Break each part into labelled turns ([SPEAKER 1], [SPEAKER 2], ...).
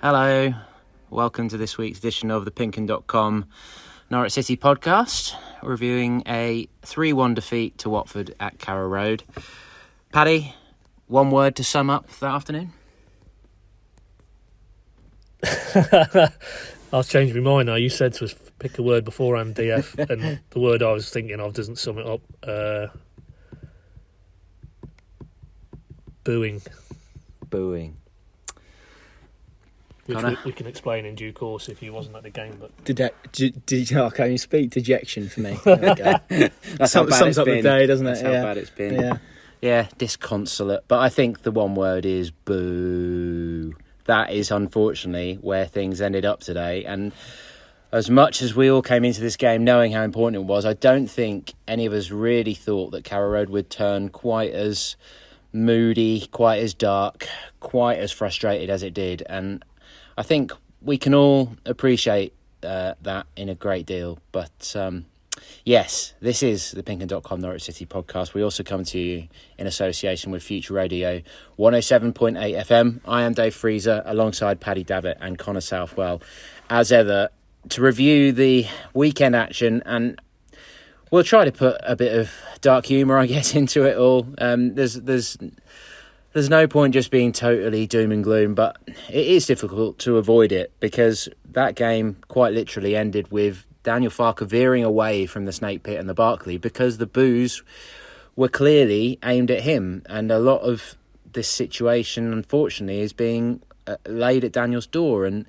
[SPEAKER 1] Hello, welcome to this week's edition of the PinkUn Norwich City Podcast, reviewing a 3-1 defeat to Watford at Carrow Road. Paddy, one word to sum up that afternoon?
[SPEAKER 2] I'll change my mind now. You said to us pick a word beforehand, DF, and the word I was thinking of doesn't sum it up. Booing.
[SPEAKER 1] Booing.
[SPEAKER 2] Which we can explain in due course if he wasn't at the game. But
[SPEAKER 3] Can you speak? Dejection for me. There we go.
[SPEAKER 1] That's
[SPEAKER 3] sums up the day, doesn't it?
[SPEAKER 1] That's how bad it's been. Yeah, disconsolate. But I think the one word is boo. That is unfortunately where things ended up today. And as much as we all came into this game knowing how important it was, I don't think any of us really thought that Carrow Road would turn quite as moody, quite as dark, quite as frustrated as it did. And I think we can all appreciate that in a great deal. But yes, this is the PinkUn Norwich City Podcast. We also come to you in association with Future Radio 107.8 FM. I am Dave Freezer alongside Paddy, Davitt and Connor Southwell as ever to review the weekend action, and we'll try to put a bit of dark humour, I guess, into it all. There's no point just being totally doom and gloom, but it is difficult to avoid it because that game quite literally ended with Daniel Farke veering away from the Snake Pit and the Barclay because the boos were clearly aimed at him. And a lot of this situation, unfortunately, is being laid at Daniel's door. And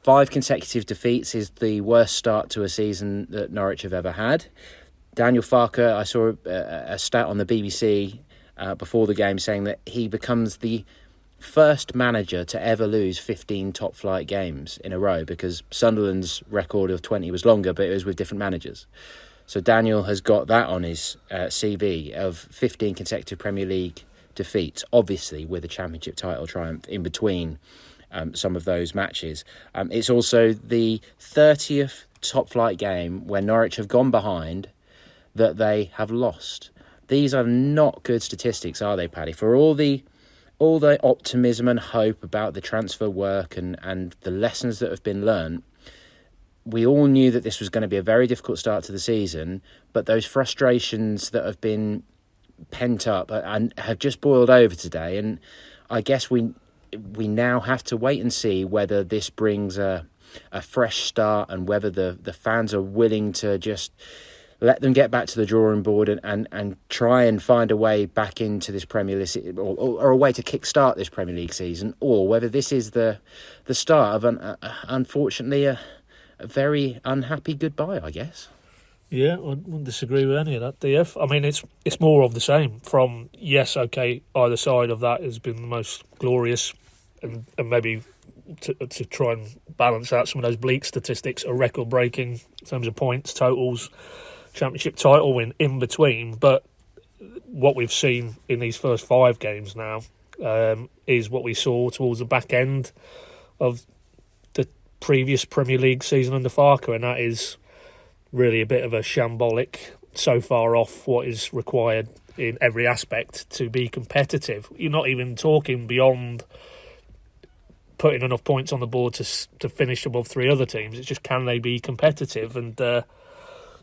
[SPEAKER 1] 5 consecutive defeats is the worst start to a season that Norwich have ever had. Daniel Farke, I saw a stat on the BBC before the game saying that he becomes the first manager to ever lose 15 top-flight games in a row, because Sunderland's record of 20 was longer, but it was with different managers. So Daniel has got that on his CV of 15 consecutive Premier League defeats, obviously with a Championship title triumph in between some of those matches. It's also the 30th top-flight game where Norwich have gone behind that they have lost. These are not good statistics, are they, Paddy? For all the optimism and hope about the transfer work and the lessons that have been learnt, we all knew that this was going to be a very difficult start to the season, but those frustrations that have been pent up and have just boiled over today. And I guess we now have to wait and see whether this brings a fresh start and whether the fans are willing to just let them get back to the drawing board and try and find a way back into this Premier League, or a way to kickstart this Premier League season, or whether this is the start of, unfortunately, a very unhappy goodbye, I guess.
[SPEAKER 2] yeah, I wouldn't disagree with any of that, DF. I mean, it's more of the same. From, yes, okay, either side of that has been the most glorious, and maybe to try and balance out some of those bleak statistics, are record-breaking in terms of points, totals, Championship title win in between. But what we've seen in these first 5 games now is what we saw towards the back end of the previous Premier League season under Farke, and that is really a bit of a shambolic, so far off what is required in every aspect to be competitive. You're not even talking beyond putting enough points on the board to finish above 3 other teams. It's just, can they be competitive? And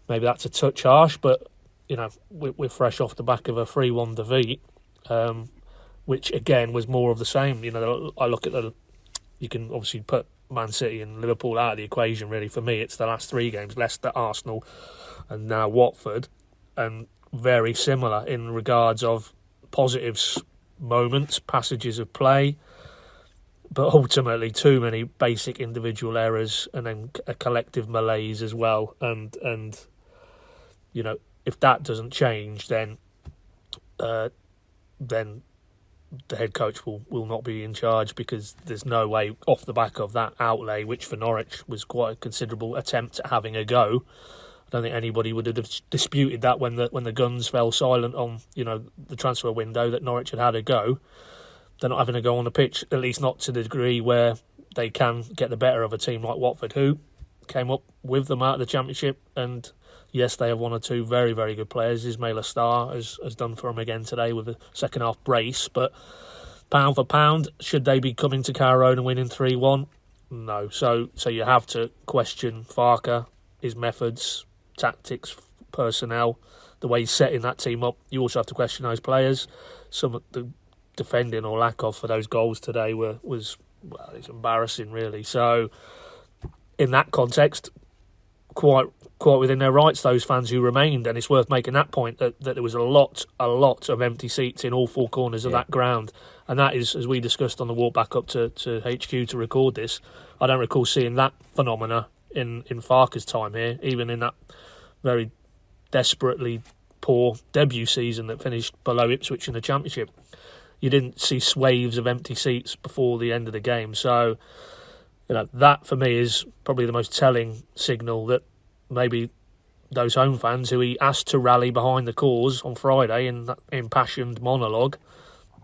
[SPEAKER 2] maybe that's a touch harsh, but you know, we're fresh off the back of a 3-1 defeat, which again was more of the same. You know, I look at you can obviously put Man City and Liverpool out of the equation. Really, for me, it's the last 3 games: Leicester, Arsenal, and now Watford, and very similar in regards of positives, moments, passages of play, but ultimately too many basic individual errors and then a collective malaise as well. And you know, if that doesn't change, then the head coach will not be in charge, because there's no way off the back of that outlay, which for Norwich was quite a considerable attempt at having a go. I don't think anybody would have disputed that when the guns fell silent on, you know, the transfer window, that Norwich had a go. They're not having a go on the pitch, at least not to the degree where they can get the better of a team like Watford, who came up with them out of the Championship. And yes, they have 1 or 2 very, very good players. Ismail Star has done for them again today with a second half brace. But pound for pound, should they be coming to Carrow Road and winning 3-1? No. So you have to question Farke, his methods, tactics, personnel, the way he's setting that team up. You also have to question those players. Some of the defending or lack of for those goals today was it's embarrassing, really. So in that context, quite within their rights, those fans who remained, and it's worth making that point that there was a lot of empty seats in all four corners of that ground, and that is, as we discussed on the walk back up to HQ to record this, I don't recall seeing that phenomena in Farke's time here, even in that very desperately poor debut season that finished below Ipswich in the Championship. You didn't see swaves of empty seats before the end of the game, so that for me is probably the most telling signal that maybe those home fans who he asked to rally behind the cause on Friday in that impassioned monologue,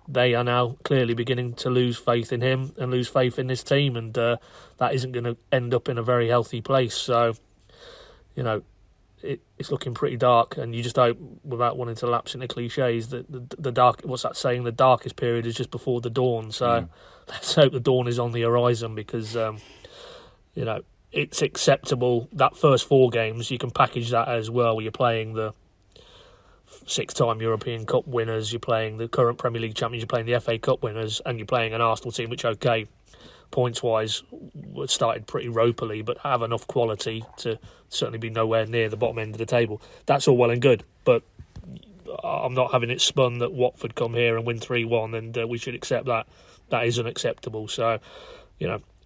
[SPEAKER 2] they are now clearly beginning to lose faith in him and lose faith in this team, and that isn't going to end up in a very healthy place. So, it's looking pretty dark, and you just hope, without wanting to lapse into cliches, that the dark, what's that saying, the darkest period is just before the dawn. So let's hope the dawn is on the horizon, because it's acceptable that first four games, you can package that as well, where you're playing the six-time European Cup winners, you're playing the current Premier League champions, you're playing the FA Cup winners, and you're playing an Arsenal team which, okay, points-wise, started pretty ropily, but have enough quality to certainly be nowhere near the bottom end of the table. That's all well and good, but I'm not having it spun that Watford come here and win 3-1, and we should accept that. That isn't acceptable. So,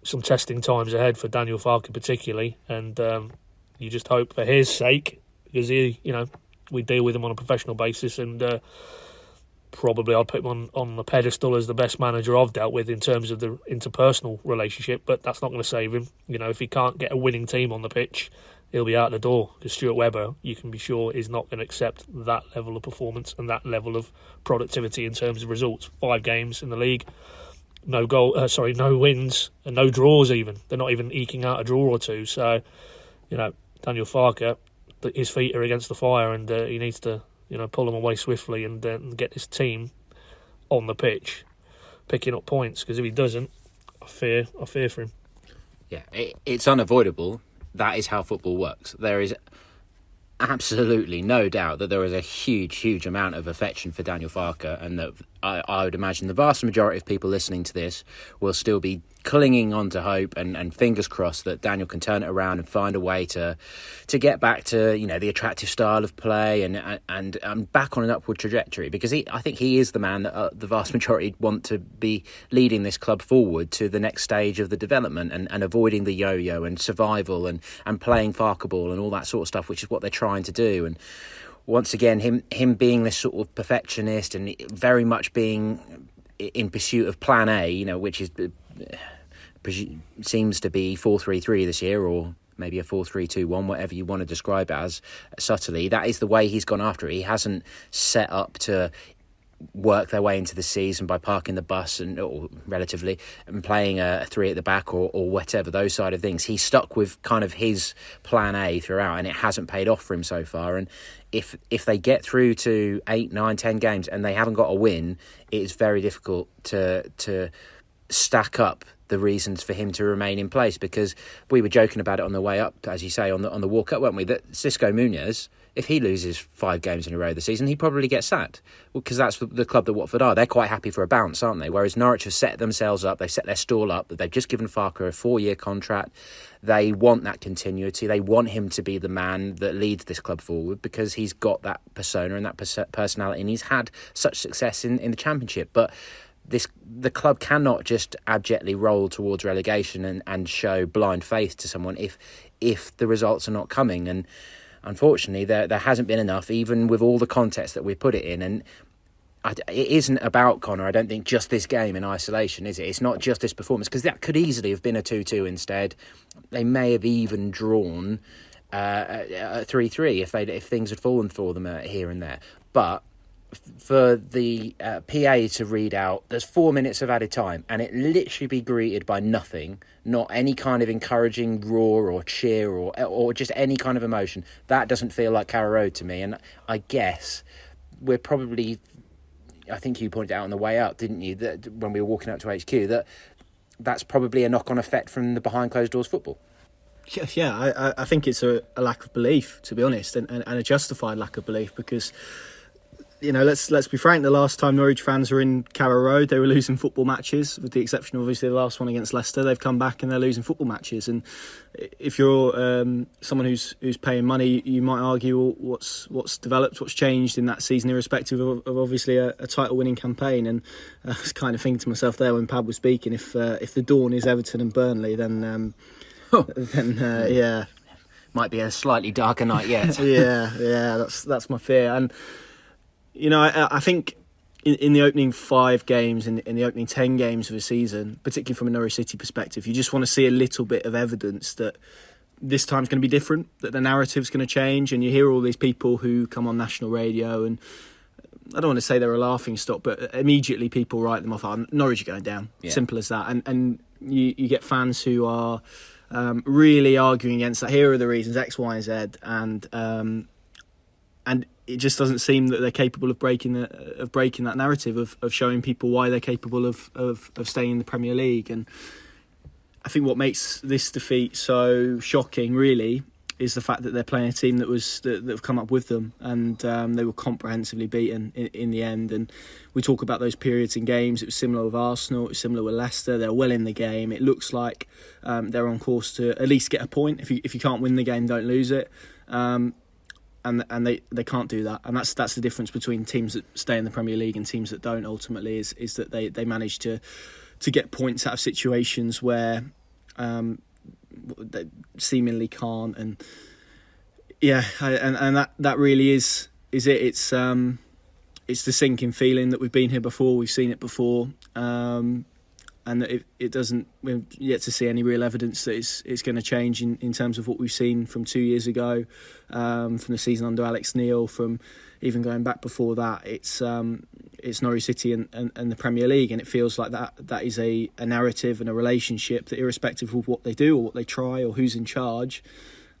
[SPEAKER 2] some testing times ahead for Daniel Farke particularly, and you just hope for his sake, because we deal with him on a professional basis, and probably I'd put him on the pedestal as the best manager I've dealt with in terms of the interpersonal relationship, but that's not going to save him. If he can't get a winning team on the pitch, he'll be out the door, because Stuart Webber, you can be sure, is not going to accept that level of performance and that level of productivity in terms of results. 5 games in the league, no wins and no draws even. They're not even eking out a draw or two. So, Daniel Farke, his feet are against the fire, and he needs to pull them away swiftly and get this team on the pitch, picking up points. Because if he doesn't, I fear for him.
[SPEAKER 1] Yeah, it's unavoidable. That is how football works. There is absolutely no doubt that there is a huge amount of affection for Daniel Farke, and that I would imagine the vast majority of people listening to this will still be clinging on to hope and fingers crossed that Daniel can turn it around and find a way to get back to the attractive style of play and back on an upward trajectory, because I think he is the man that the vast majority want to be leading this club forward to the next stage of the development and avoiding the yo-yo and survival and playing Farke ball and all that sort of stuff, which is what they're trying to do. And once again, him being this sort of perfectionist and very much being in pursuit of plan A, which is seems to be 4-3-3 this year, or maybe a 4-3-2-1, whatever you want to describe it as subtly. That is the way he's gone after it. He hasn't set up to work their way into the season by parking the bus or relatively and playing a 3 at the back or whatever, those side of things. He's stuck with kind of his plan A throughout, and it hasn't paid off for him so far. And if they get through to 8, 9, 10 games and they haven't got a win, it is very difficult to stack up the reasons for him to remain in place, because we were joking about it on the way up, as you say, on the walk up, weren't we, that Xisco Munoz, if he loses 5 games in a row this season, he probably gets sacked, because that's the club that Watford are. They're quite happy for a bounce, aren't they? Whereas Norwich have set themselves up, they've set their stall up, they've just given Farke a 4-year contract. They want that continuity. They want him to be the man that leads this club forward, because he's got that persona and that personality, and he's had such success in the Championship. But the club cannot just abjectly roll towards relegation and show blind faith to someone if the results are not coming. And unfortunately, there hasn't been enough, even with all the context that we put it in. And it isn't about, Connor, I don't think, just this game in isolation, is it? It's not just this performance, because that could easily have been a 2-2 instead. They may have even drawn a 3-3 if things had fallen for them here and there. But for the PA to read out, there's 4 minutes of added time, and it literally be greeted by nothing, not any kind of encouraging roar or cheer or just any kind of emotion. That doesn't feel like Carrow Road to me. And I guess we're probably, I think you pointed out on the way up, didn't you, that when we were walking up to HQ, that that's probably a knock-on effect from the behind-closed-doors football.
[SPEAKER 3] Yeah, I think it's a lack of belief, to be honest, and a justified lack of belief, because, let's be frank, the last time Norwich fans were in Carrow Road, they were losing football matches, with the exception of obviously the last one against Leicester. They've come back and they're losing football matches, and if you're someone who's paying money, you might argue what's developed, what's changed in that season, irrespective of obviously a title-winning campaign. And I was kind of thinking to myself there when Paddy was speaking, if the dawn is Everton and Burnley, then yeah,
[SPEAKER 1] might be a slightly darker night yet.
[SPEAKER 3] yeah, that's my fear. And I think in the opening 5 games, in the opening 10 games of a season, particularly from a Norwich City perspective, you just want to see a little bit of evidence that this time's going to be different, that the narrative's going to change. And you hear all these people who come on national radio, and I don't want to say they're a laughing stock, but immediately people write them off. Norwich are going down. Yeah. Simple as that. And you get fans who are really arguing against that. Here are the reasons, X, Y, and Z, and it just doesn't seem that they're capable of breaking that narrative of showing people why they're capable of staying in the Premier League. And I think what makes this defeat so shocking, really, is the fact that they're playing a team that have come up with them, and they were comprehensively beaten in the end. And we talk about those periods in games. It was similar with Arsenal. It was similar with Leicester. They're well in the game. It looks like they're on course to at least get a point. If you can't win the game, don't lose it. And they can't do that. And that's the difference between teams that stay in the Premier League and teams that don't. Ultimately, is that they manage to get points out of situations where they seemingly can't. And yeah, and that really is it. It's the sinking feeling that we've been here before, we've seen it before, and that it doesn't. We've yet to see any real evidence that it's going to change in terms of what we've seen from 2 years ago, from the season under Alex Neil, from even going back before that. It's Norwich City and the Premier League, and it feels like that is a narrative and a relationship that, irrespective of what they do or what they try or who's in charge,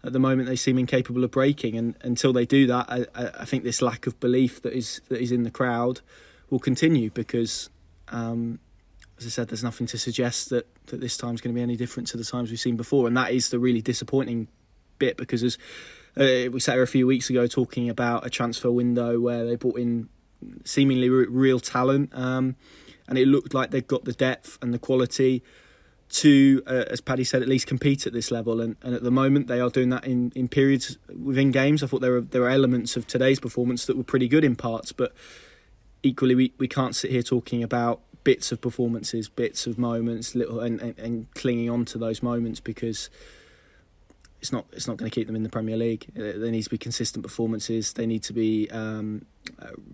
[SPEAKER 3] at the moment they seem incapable of breaking. And until they do that, I think this lack of belief that is in the crowd will continue, because as I said, there's nothing to suggest that this time's going to be any different to the times we've seen before. And that is the really disappointing bit, because as we sat here a few weeks ago talking about a transfer window where they brought in seemingly real talent, and it looked like they've got the depth and the quality to, as Paddy said, at least compete at this level. And at the moment they are doing that in periods within games. I thought there were elements of today's performance that were pretty good in parts, but equally we can't sit here talking about bits of performances, bits of moments, little and clinging on to those moments, because it's not going to keep them in the Premier League. There needs to be consistent performances. They need to be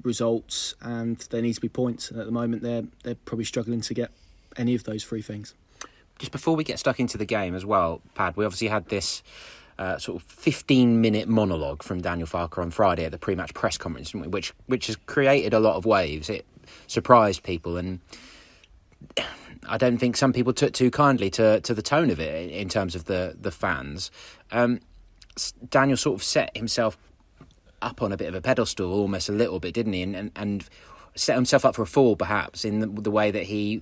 [SPEAKER 3] results, and there needs to be points. And at the moment, they're probably struggling to get any of those 3 things.
[SPEAKER 1] Just before we get stuck into the game as well, Pad, we obviously had this sort of 15-minute monologue from Daniel Farke on Friday at the pre-match press conference, which has created a lot of waves. It surprised people, and I don't think some people took too kindly to the tone of it in terms of the fans. Daniel sort of set himself up on a bit of a pedestal, almost a little bit, didn't he? And set himself up for a fall, perhaps, in the way that he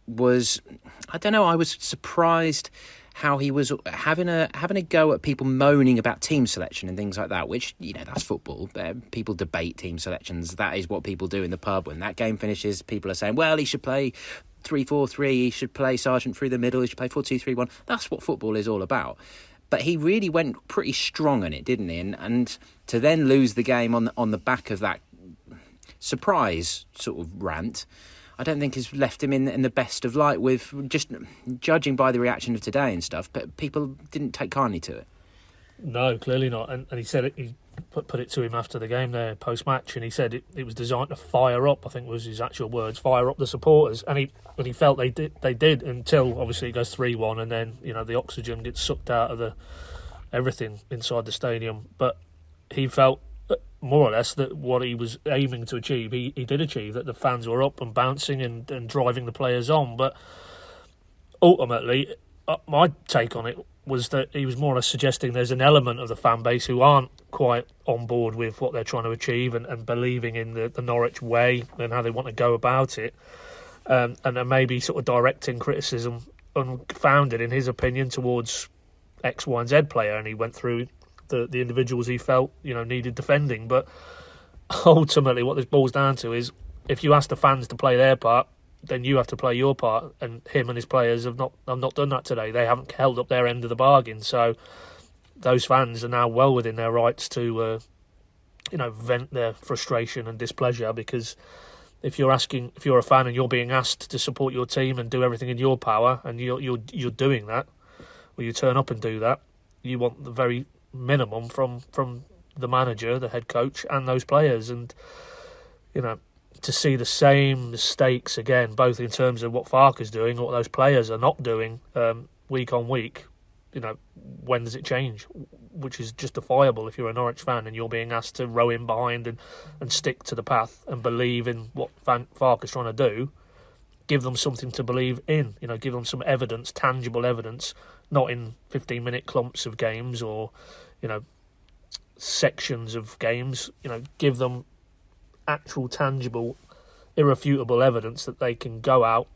[SPEAKER 1] was. I don't know. I was surprised how he was having a go at people moaning about team selection and things like that, which, that's football. People debate team selections. That is what people do in the pub. When that game finishes, people are saying, well, he should play 3-4-3, he should play Sargent through the middle, he should play 4-2-3-1. That's what football is all about. But he really went pretty strong on it, didn't he? And to then lose the game on the back of that surprise sort of rant, I don't think has left him in the best of light, with just judging by the reaction of today and stuff. But people didn't take kindly to it.
[SPEAKER 2] No, clearly not. And he said it. He put it to him after the game there, post match, and he said it was designed to fire up. I think was his actual words, fire up the supporters. And he felt they did until obviously it goes 3-1, and then the oxygen gets sucked out of everything inside the stadium. But he felt, more or less, that what he was aiming to achieve, he did achieve, that the fans were up and bouncing and driving the players on. But ultimately, my take on it was that he was more or less suggesting there's an element of the fan base who aren't quite on board with what they're trying to achieve and believing in the Norwich way and how they want to go about it, and then maybe sort of directing criticism unfounded in his opinion towards X, Y, and Z player, and he went through the individuals he felt needed defending. But ultimately, what this boils down to is if you ask the fans to play their part, then you have to play your part. And him and his players have not done that today. They haven't held up their end of the bargain. So those fans are now well within their rights to vent their frustration and displeasure, because if you're a fan and you're being asked to support your team and do everything in your power, and you're doing that, or you turn up and do that, you want the very minimum from the manager, the head coach, and those players. And to see the same mistakes again, both in terms of what Farke's doing and what those players are not doing week on week, when does it change? Which is justifiable if you're a Norwich fan and you're being asked to row in behind and stick to the path and believe in what Farke's trying to do. Give them something to believe in, give them some evidence, tangible evidence, not in 15-minute clumps of games or, sections of games. Give them actual, tangible, irrefutable evidence that they can go out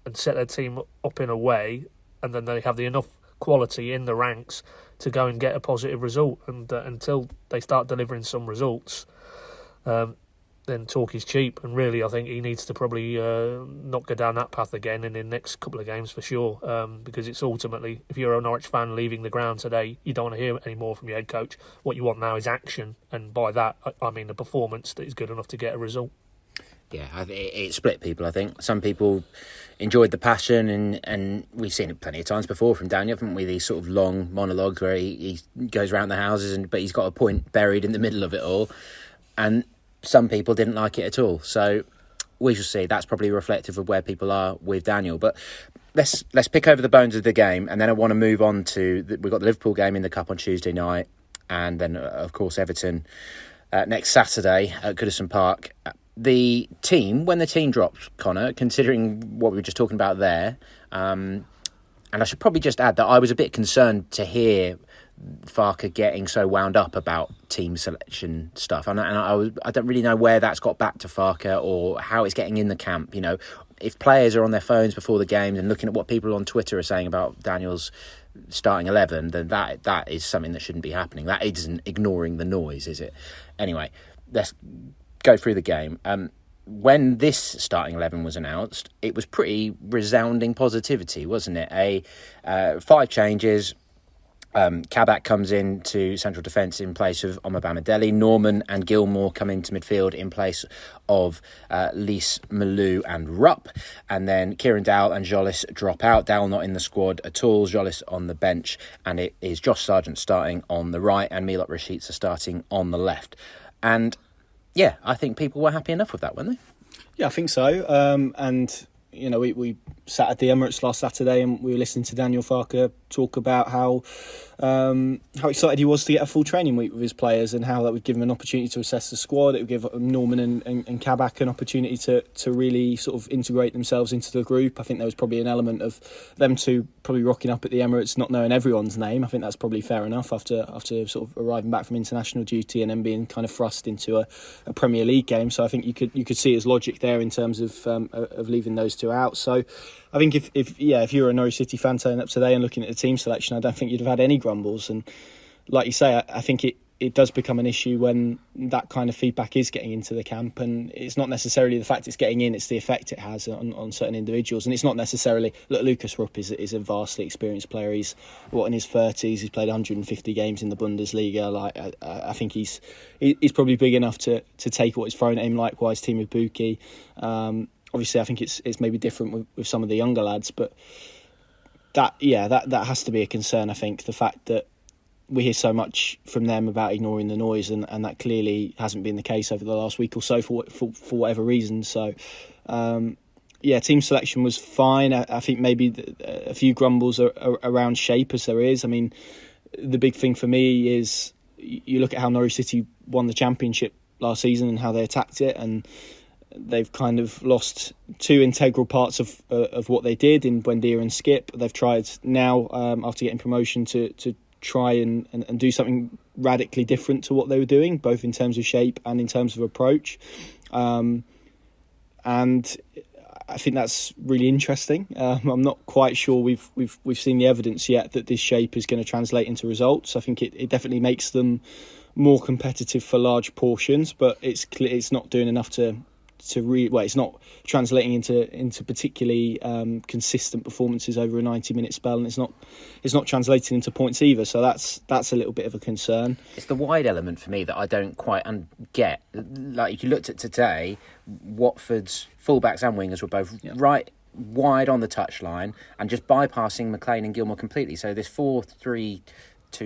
[SPEAKER 2] and set their team up in a way, and then they have the enough quality in the ranks to go and get a positive result. And until they start delivering some results, then talk is cheap. And really, I think he needs to probably not go down that path again in the next couple of games for sure, because it's ultimately, if you're a Norwich fan leaving the ground today, you don't want to hear any more from your head coach. What you want now is action, and by that I mean a performance that is good enough to get a result.
[SPEAKER 1] Yeah, it split people, I think. Some people enjoyed the passion, and we've seen it plenty of times before from Daniel, haven't we? These sort of long monologues where he goes around the houses, but he's got a point buried in the middle of it all. And some people didn't like it at all. So we shall see. That's probably reflective of where people are with Daniel. But let's pick over the bones of the game, and then I want to move on to... We've got the Liverpool game in the Cup on Tuesday night, and then, of course, Everton next Saturday at Goodison Park. The team, when the team dropped, Connor, considering what we were just talking about there, and I should probably just add that I was a bit concerned to hear Farke getting so wound up about team selection stuff, and I don't really know where that's got back to Farke or how it's getting in the camp. If players are on their phones before the games and looking at what people on Twitter are saying about Daniel's starting 11, then that is something that shouldn't be happening. That isn't ignoring the noise, is it? Anyway, let's go through the game. When this starting 11 was announced, it was pretty resounding positivity, wasn't it? 5 changes. Kabak comes into central defence in place of Omobamidele. Norman and Gilmour come into midfield in place of Lys, Malou and Rupp. And then Kieran Dowell and Jolis drop out. Dowell not in the squad at all. Jolis on the bench. And it is Josh Sargent starting on the right and Milot Rashica starting on the left. And yeah, I think people were happy enough with that, weren't they?
[SPEAKER 3] Yeah, I think so. And we sat at the Emirates last Saturday and we were listening to Daniel Farke talk about how excited he was to get a full training week with his players, and how that would give him an opportunity to assess the squad. It would give Norman and Kabak an opportunity to really sort of integrate themselves into the group. I think there was probably an element of them two probably rocking up at the Emirates not knowing everyone's name. I think that's probably fair enough after sort of arriving back from international duty and then being kind of thrust into a Premier League game. So I think you could see his logic there in terms of leaving those two out. So I think if you're a Norwich City fan turning up today and looking at the team selection, I don't think you'd have had any grumbles. And like you say, I think it does become an issue when that kind of feedback is getting into the camp, and it's not necessarily the fact it's getting in, it's the effect it has on certain individuals. And it's not necessarily... Look, Lucas Rupp is a vastly experienced player. He's in his 30s. He's played 150 games in the Bundesliga. I think he's probably big enough to take what is thrown at him. Likewise, Teemu Pukki. Obviously, I think it's maybe different with some of the younger lads, but that has to be a concern. I think the fact that we hear so much from them about ignoring the noise, and that clearly hasn't been the case over the last week or so for whatever reason. So, team selection was fine. I think maybe a few grumbles around shape, as there is. I mean, the big thing for me is you look at how Norwich City won the Championship last season and how they attacked it, and they've kind of lost 2 integral parts of what they did in Buendia and Skip. They've tried now, after getting promotion, to try and do something radically different to what they were doing, both in terms of shape and in terms of approach. And I think that's really interesting. I'm not quite sure we've seen the evidence yet that this shape is going to translate into results. I think it definitely makes them more competitive for large portions, but it's not doing enough it's not translating into particularly consistent performances over a 90-minute spell, and it's not translating into points either. So that's a little bit of a concern.
[SPEAKER 1] It's the wide element for me that I don't quite get. Like, if you looked at today, Watford's fullbacks and wingers were both right wide on the touchline and just bypassing McLean and Gilmour completely. So this 4-3-2-1,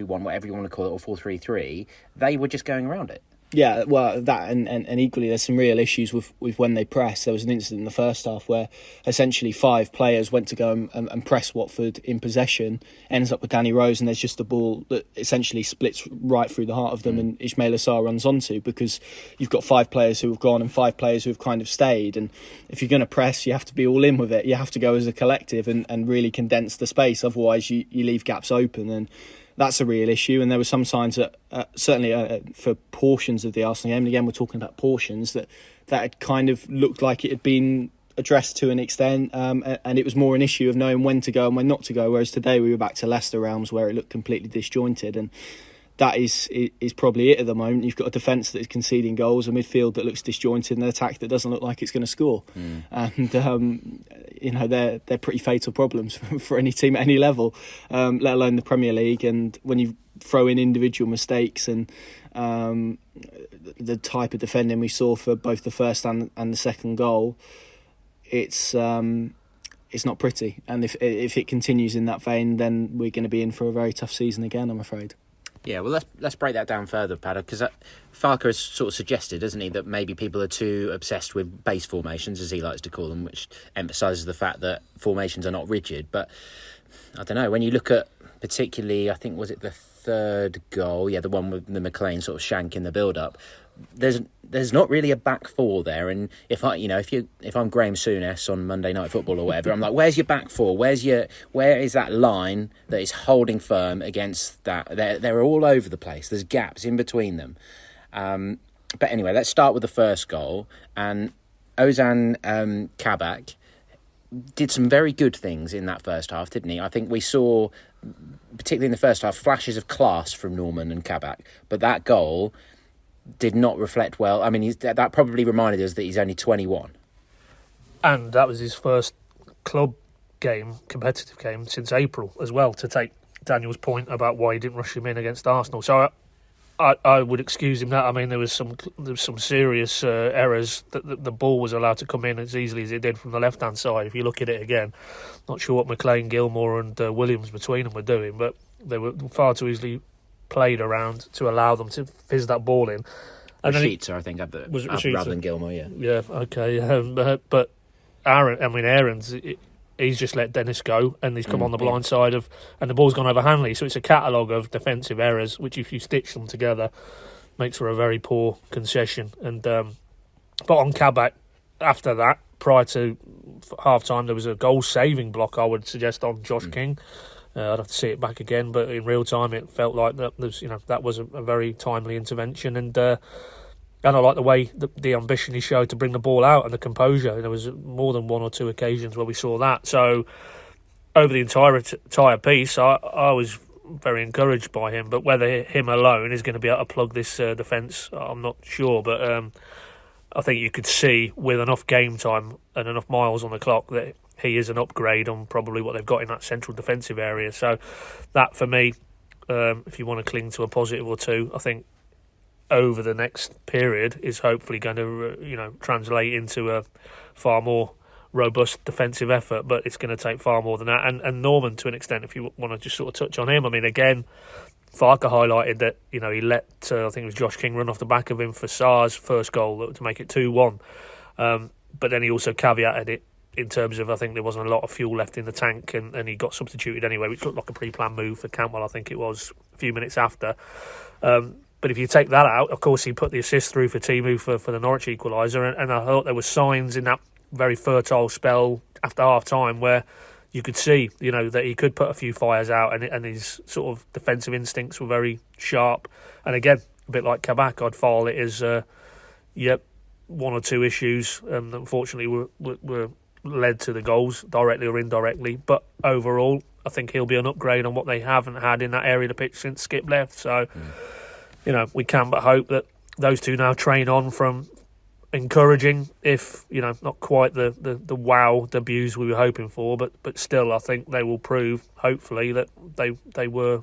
[SPEAKER 1] whatever you want to call it, or 4-3-3, they were just going around it.
[SPEAKER 3] Yeah, well, that and equally, there's some real issues with when they press. There was an incident in the first half where essentially 5 players went to go and press Watford in possession, ends up with Danny Rose, and there's just a ball that essentially splits right through the heart of them, and Ismail Assar runs onto, because you've got 5 players who have gone and 5 players who have kind of stayed. And if you're going to press, you have to be all in with it. You have to go as a collective and really condense the space. Otherwise, you leave gaps open, and that's a real issue. And there were some signs that certainly for portions of the Arsenal game, and again we're talking about portions, that had kind of looked like it had been addressed to an extent, and it was more an issue of knowing when to go and when not to go, whereas today we were back to Leicester realms where it looked completely disjointed, and that is probably it at the moment. You've got a defence that is conceding goals, a midfield that looks disjointed, and an attack that doesn't look like it's going to score. And they're pretty fatal problems for any team at any level, let alone the Premier League. And when you throw in individual mistakes and the type of defending we saw for both the first and the second goal, it's not pretty. And if it continues in that vein, then we're going to be in for a very tough season again, I'm afraid.
[SPEAKER 1] Yeah, well, let's break that down further, Paddy, because Farke has sort of suggested, hasn't he, that maybe people are too obsessed with base formations, as he likes to call them, which emphasises the fact that formations are not rigid. But I don't know, when you look at particularly, I think, was it the third goal? Yeah, the one with the McLean sort of shank in the build-up. There's not really a back four there, and if I'm Graham Souness on Monday Night Football or whatever, I'm like, where's your back four? Where is that line that is holding firm against that? They're all over the place. There's gaps in between them. But anyway, let's start with the first goal. And Ozan Kabak did some very good things in that first half, didn't he? I think we saw, particularly in the first half, flashes of class from Norman and Kabak, but that goal did not reflect well. I mean, that probably reminded us that he's only 21.
[SPEAKER 2] And that was his first club game, competitive game, since April as well, to take Daniel's point about why he didn't rush him in against Arsenal. So I would excuse him that. I mean, there was some serious errors that the ball was allowed to come in as easily as it did from the left-hand side. If you look at it again, not sure what McLean, Gilmour and Williams between them were doing, but they were far too easily played around to allow them to fizz that ball in. And
[SPEAKER 1] Rashica, I think, rather than Gilmour, yeah.
[SPEAKER 2] Yeah, okay. But Aaron's, he's just let Dennis go, and he's come on the blind side and the ball's gone over Hanley. So it's a catalogue of defensive errors, which, if you stitch them together, makes for a very poor concession. And but on Kabak, after that, prior to half-time, there was a goal-saving block, I would suggest, on Josh King. I'd have to see it back again, but in real time, it felt like that was a very timely intervention, and I like the way the ambition he showed to bring the ball out and the composure. There was more than one or two occasions where we saw that. So over the entire piece, I was very encouraged by him. But whether him alone is going to be able to plug this defence, I'm not sure. But I think you could see with enough game time and enough miles on the clock that he is an upgrade on probably what they've got in that central defensive area. So that, for me, if you want to cling to a positive or two, I think over the next period is hopefully going to translate into a far more robust defensive effort, but it's going to take far more than that. And Norman, to an extent, if you want to just sort of touch on him, I mean, again, Farke highlighted that he let I think it was Josh King run off the back of him for Sarr's first goal to make it 2-1, but then he also caveated it in terms of, I think there wasn't a lot of fuel left in the tank, and he got substituted anyway, which looked like a pre-planned move for Cantwell, I think it was, a few minutes after. But if you take that out, of course, he put the assist through for Timu for the Norwich equaliser, and I thought there were signs in that very fertile spell after half-time where you could see, that he could put a few fires out, and his sort of defensive instincts were very sharp. And again, a bit like Kabak, I'd file it as, one or two issues, and unfortunately were led to the goals, directly or indirectly. But overall, I think he'll be an upgrade on what they haven't had in that area of the pitch since Skip left. So, we can but hope that those two now train on from encouraging, if not quite the wow debuts we were hoping for, but still I think they will prove, hopefully, that they were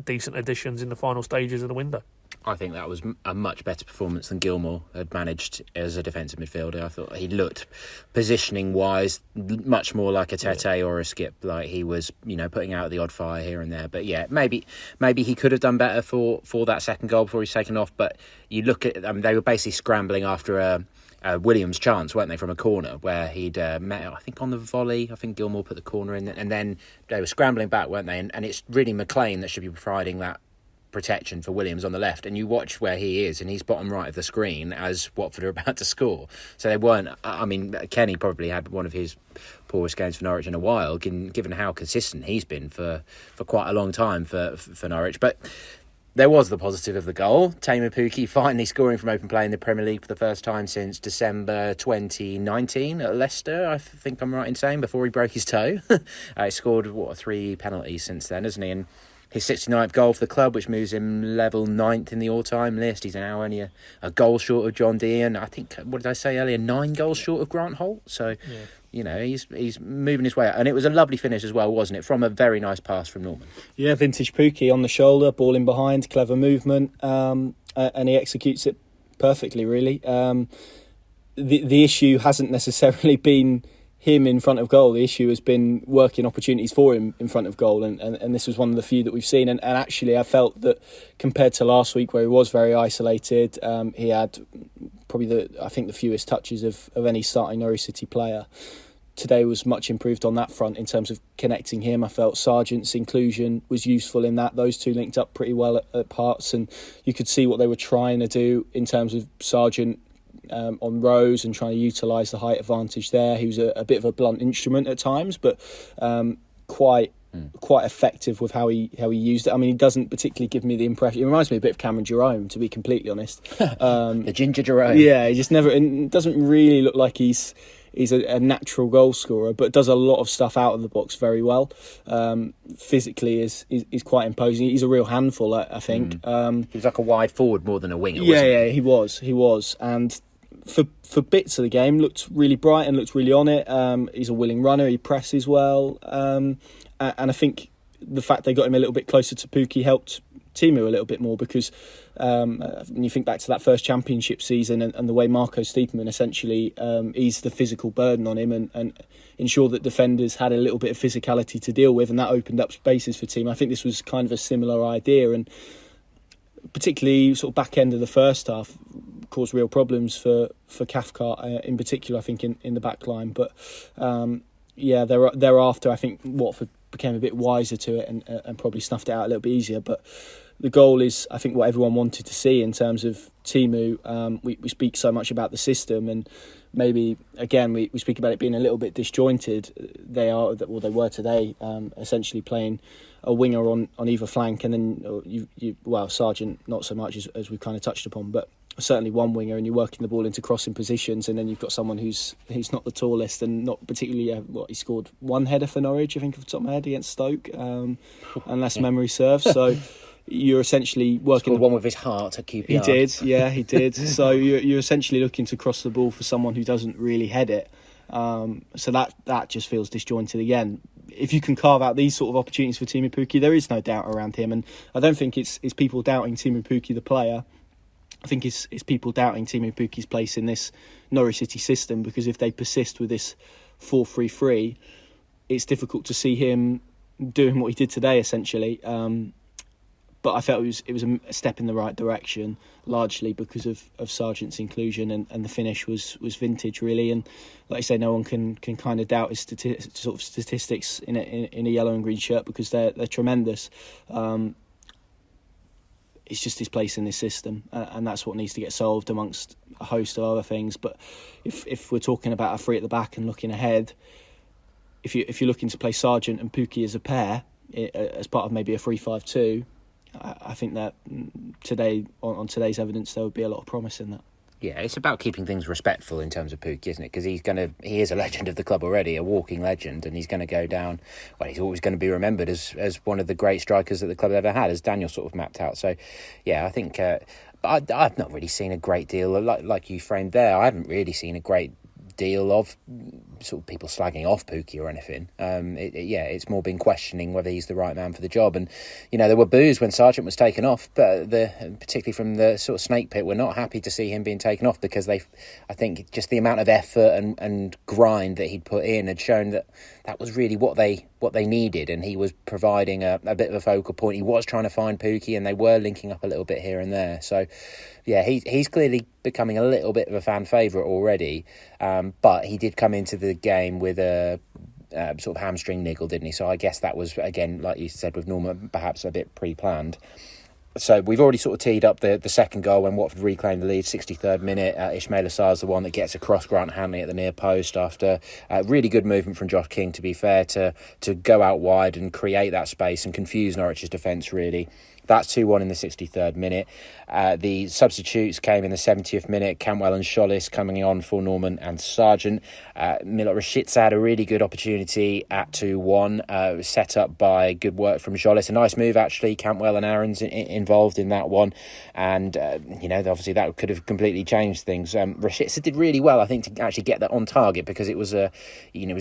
[SPEAKER 2] decent additions in the final stages of the window.
[SPEAKER 1] I think that was a much better performance than Gilmour had managed as a defensive midfielder. I thought he looked, positioning wise, much more like a Tete or a Skip, like he was, putting out the odd fire here and there. But yeah, maybe he could have done better for that second goal before he's taken off. But you look at, they were basically scrambling after a Williams chance, weren't they, from a corner where he'd met, I think, on the volley. I think Gilmour put the corner in, and then they were scrambling back, weren't they? And it's really McLean that should be providing that protection for Williams on the left, and you watch where he is, and he's bottom right of the screen as Watford are about to score. So they weren't. I mean, Kenny probably had one of his poorest games for Norwich in a while, given how consistent he's been for quite a long time for Norwich. But there was the positive of the goal. Teemu Pukki finally scoring from open play in the Premier League for the first time since December 2019 at Leicester, I think I'm right in saying, before he broke his toe. He scored 3 penalties since then, hasn't he? And his 69th goal for the club, which moves him level 9th in the all-time list. He's now only a goal short of John Dean. I think, what did I say earlier, 9 goals short of Grant Holt. So, he's moving his way out. And it was a lovely finish as well, wasn't it? From a very nice pass from Norman.
[SPEAKER 3] Yeah, vintage Pukki on the shoulder, ball in behind, clever movement, and he executes it perfectly, really. The issue hasn't necessarily been him in front of goal. The issue has been working opportunities for him in front of goal, and this was one of the few that we've seen. And actually, I felt that compared to last week, where he was very isolated, he had probably the fewest touches of any starting Norwich City player. Today was much improved on that front in terms of connecting him. I felt Sargent's inclusion was useful in that. Those two linked up pretty well at parts, and you could see what they were trying to do in terms of Sargent on Rose and trying to utilise the height advantage there. He was a bit of a blunt instrument at times, but quite effective with how he used it. I mean, he doesn't particularly give me the impression. It reminds me a bit of Cameron Jerome, to be completely honest.
[SPEAKER 1] The Ginger Jerome.
[SPEAKER 3] Yeah, he just never. It doesn't really look like he's a natural goal scorer, but does a lot of stuff out of the box very well. Physically is quite imposing. He's a real handful, I think.
[SPEAKER 1] He was like a wide forward more than a winger,
[SPEAKER 3] wasn't he?
[SPEAKER 1] Yeah,
[SPEAKER 3] he was. And for bits of the game, looked really bright and looked really on it. He's a willing runner. He presses well. And I think the fact they got him a little bit closer to Pukki helped Teemu a little bit more, because when you think back to that first championship season and the way Marco Stiepermann essentially eased the physical burden on him and ensured that defenders had a little bit of physicality to deal with, and that opened up spaces for Teemu. I think this was kind of a similar idea, and particularly sort of back end of the first half caused real problems for Cathcart in particular, I think, in the back line. But thereafter I think Watford became a bit wiser to it and probably snuffed it out a little bit easier. But the goal is, I think, what everyone wanted to see in terms of Teemu. We speak so much about the system, and maybe again we speak about it being a little bit disjointed. They were today, essentially playing a winger on either flank, and then Sargent not so much as we've kind of touched upon, but certainly one winger, and you're working the ball into crossing positions, and then you've got someone who's not the tallest and not particularly he scored one header for Norwich, I think, off the top of my head, against Stoke, unless memory serves. So you're essentially working
[SPEAKER 1] one with his heart at
[SPEAKER 3] He
[SPEAKER 1] QPR.
[SPEAKER 3] did. So you're essentially looking to cross the ball for someone who doesn't really head it. So that just feels disjointed again. If you can carve out these sort of opportunities for Teemu Pukki, there is no doubt around him, and I don't think it's people doubting Teemu Pukki the player. I think it's people doubting Teemu Pukki's place in this Norwich City system, because if they persist with this 4-3-3, it's difficult to see him doing what he did today, essentially. But I felt it was a step in the right direction, largely because of Sargent's inclusion, and the finish was vintage, really. And like I say, no one can kind of doubt his statistics in a yellow and green shirt, because they're tremendous. It's just his place in this system, and that's what needs to get solved amongst a host of other things. But if we're talking about a three at the back and looking ahead, if you're looking to play Sargent and Pukki as a pair as part of maybe a 3-5-2, I think that today, on today's evidence, there would be a lot of promise in that.
[SPEAKER 1] Yeah, it's about keeping things respectful in terms of Pukki, isn't it? Because he is a legend of the club already, a walking legend, and he's going to go down. Well, he's always going to be remembered as one of the great strikers that the club ever had, as Daniel sort of mapped out. So, yeah, I think I've not really seen a great deal like you framed there. I haven't really seen a great deal of sort of people slagging off Pukki or anything. It's more been questioning whether he's the right man for the job. And there were boos when Sargent was taken off, but particularly from the sort of snake pit, we're not happy to see him being taken off, because I think just the amount of effort and grind that he'd put in had shown that was really what they needed, and he was providing a bit of a focal point. He was trying to find Pukki, and they were linking up a little bit here and there. So yeah, he's clearly becoming a little bit of a fan favourite already, but he did come into the game with a sort of hamstring niggle, didn't he? So I guess that was, again, like you said with Norman, perhaps a bit pre-planned. So we've already sort of teed up the second goal when Watford reclaimed the lead, 63rd minute. Ismail Assar's the one that gets across Grant Hanley at the near post after really good movement from Josh King, to be fair, to go out wide and create that space and confuse Norwich's defence, really. That's 2-1 in the 63rd minute. The substitutes came in the 70th minute. Cantwell and Schollis coming on for Norman and Sargent. Milot Rashica had a really good opportunity at 2-1, set up by good work from Schollis. A nice move, actually. Cantwell and Aaron's involved in that one. And, obviously that could have completely changed things. Rashica did really well, I think, to actually get that on target, because it was sort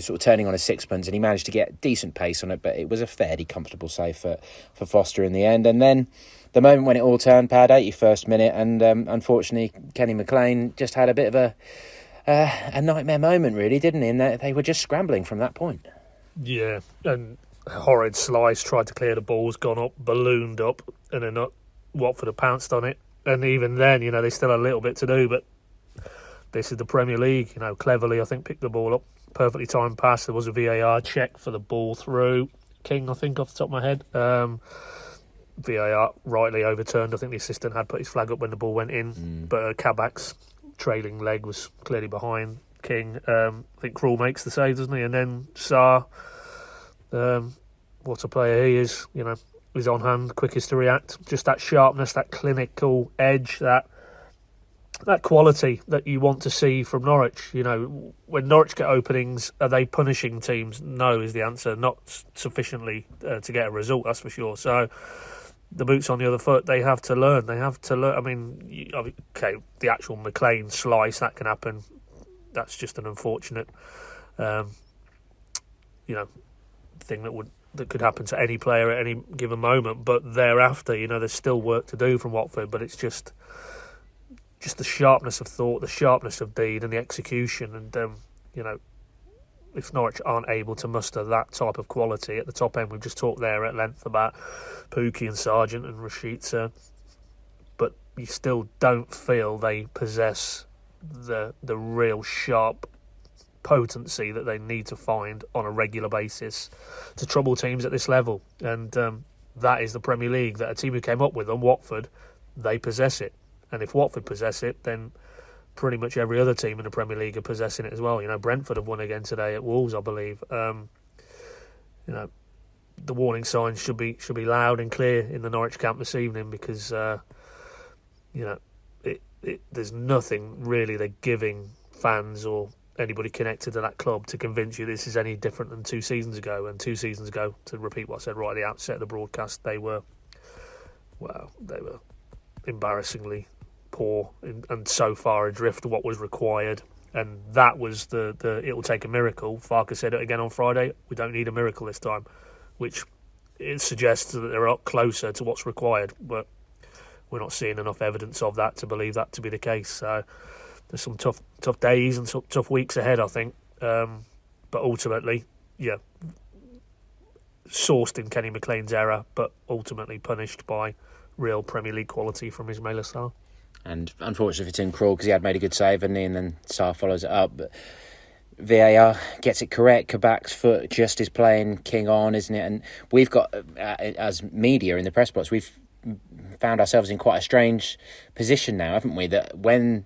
[SPEAKER 1] of turning on a sixpence, and he managed to get decent pace on it, but it was a fairly comfortable save for Foster in the end. And then the moment when it all turned, Pad, 81st minute, and unfortunately Kenny McLean just had a bit of a nightmare moment, really, didn't he? And they were just scrambling from that point.
[SPEAKER 2] Yeah, and horrid slice, tried to clear the ball's gone up, ballooned up, and then Watford have pounced on it. And even then, they still had a little bit to do, but this is the Premier League. Cleverly, I think, picked the ball up, perfectly timed pass. There was a VAR check for the ball through King, I think, off the top of my head. VAR rightly overturned. I think the assistant had put his flag up when the ball went in, but Kabak's trailing leg was clearly behind King. I think Krul makes the save, doesn't he? And then Sarr, what a player he is, he's on hand, quickest to react. Just that sharpness, that clinical edge, that quality that you want to see from Norwich. When Norwich get openings, are they punishing teams? No is the answer. Not sufficiently to get a result, that's for sure. So the boots on the other foot, they have to learn. I mean, okay, the actual McLean slice, that can happen. That's just an unfortunate, thing that could happen to any player at any given moment. But thereafter, there's still work to do from Watford. But it's just the sharpness of thought, the sharpness of deed, and the execution. And if Norwich aren't able to muster that type of quality at the top end, we've just talked there at length about Pukki and Sargent and Rashica, but you still don't feel they possess the real sharp potency that they need to find on a regular basis to trouble teams at this level. And that is the Premier League, that a team who came up with them, Watford, they possess it. And if Watford possess it, then pretty much every other team in the Premier League are possessing it as well. Brentford have won again today at Wolves, I believe. The warning signs should be loud and clear in the Norwich camp this evening, because there's nothing really they're giving fans or anybody connected to that club to convince you this is any different than 2 seasons ago. And 2 seasons ago, to repeat what I said right at the outset of the broadcast, they were embarrassingly poor and so far adrift of what was required. And that was the it'll take a miracle. Farke said it again on Friday. We don't need a miracle this time, which it suggests that they're a lot closer to what's required. But we're not seeing enough evidence of that to believe that to be the case. So there's some tough days and some tough weeks ahead, I think. But ultimately, sourced in Kenny McLean's error, but ultimately punished by real Premier League quality from Ismail Assar.
[SPEAKER 1] And unfortunately for Tim Krul, because he had made a good save, and then Sarr follows it up. But VAR gets it correct. Kabak's foot just is playing King on, isn't it? And we've got, as media in the press box, we've found ourselves in quite a strange position now, haven't we? That when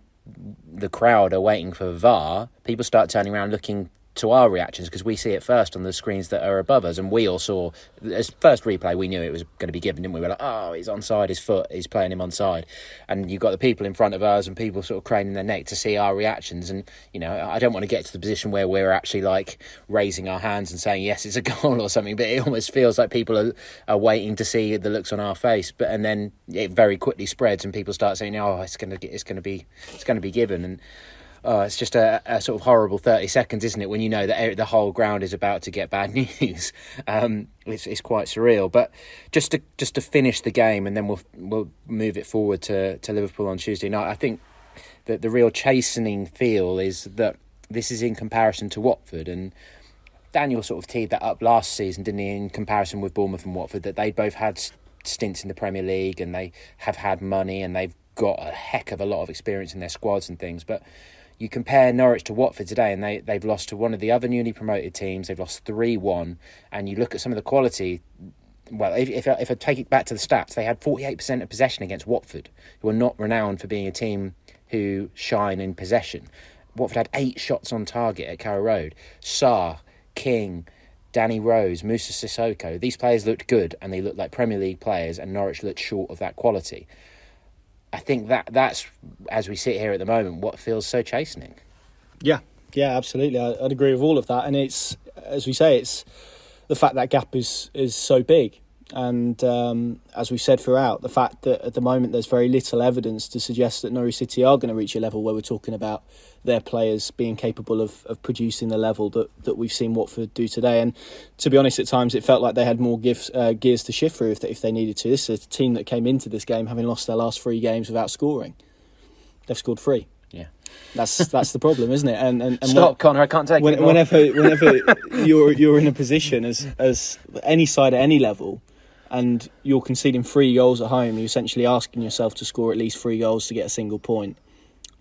[SPEAKER 1] the crowd are waiting for VAR, people start turning around looking to our reactions because we see it first on the screens that are above us, and we all saw as first replay we knew it was going to be given, didn't we? We were like, oh, he's onside, his foot, he's playing him onside. And you've got the people in front of us and people sort of craning their neck to see our reactions, and I don't want to get to the position where we're actually like raising our hands and saying yes, it's a goal or something, but it almost feels like people are waiting to see the looks on our face, and then it very quickly spreads and people start saying, oh, it's going to be given. And it's just a sort of horrible 30 seconds, isn't it, when you know that the whole ground is about to get bad news. It's quite surreal. But just to finish the game, and then we'll move it forward to Liverpool on Tuesday night. I think that the real chastening feel is that this is in comparison to Watford, and Daniel sort of teed that up last season, didn't he, in comparison with Bournemouth and Watford, that they both had stints in the Premier League and they have had money and they've got a heck of a lot of experience in their squads and things. But you compare Norwich to Watford today, and they've lost to one of the other newly promoted teams. They've lost 3-1, and you look at some of the quality. Well, if I take it back to the stats, they had 48% of possession against Watford, who are not renowned for being a team who shine in possession. Watford had 8 shots on target at Carrow Road. Sarr, King, Danny Rose, Moussa Sissoko. These players looked good, and they looked like Premier League players, and Norwich looked short of that quality. I think that's, as we sit here at the moment, what feels so chastening.
[SPEAKER 3] Yeah, absolutely. I'd agree with all of that. And it's, as we say, it's the fact that gap is so big. And as we said throughout, the fact that at the moment there's very little evidence to suggest that Norwich City are going to reach a level where we're talking about their players being capable of producing the level that we've seen Watford do today. And to be honest, at times it felt like they had more gears to shift through if they needed to. This is a team that came into this game having lost their last 3 games without scoring. They've scored 3.
[SPEAKER 1] Yeah,
[SPEAKER 3] that's the problem, isn't it? And
[SPEAKER 1] stop, Connor. I can't take it anymore.
[SPEAKER 3] Whenever you're in a position as any side at any level, and you're conceding 3 goals at home, you're essentially asking yourself to score at least 3 goals to get a single point.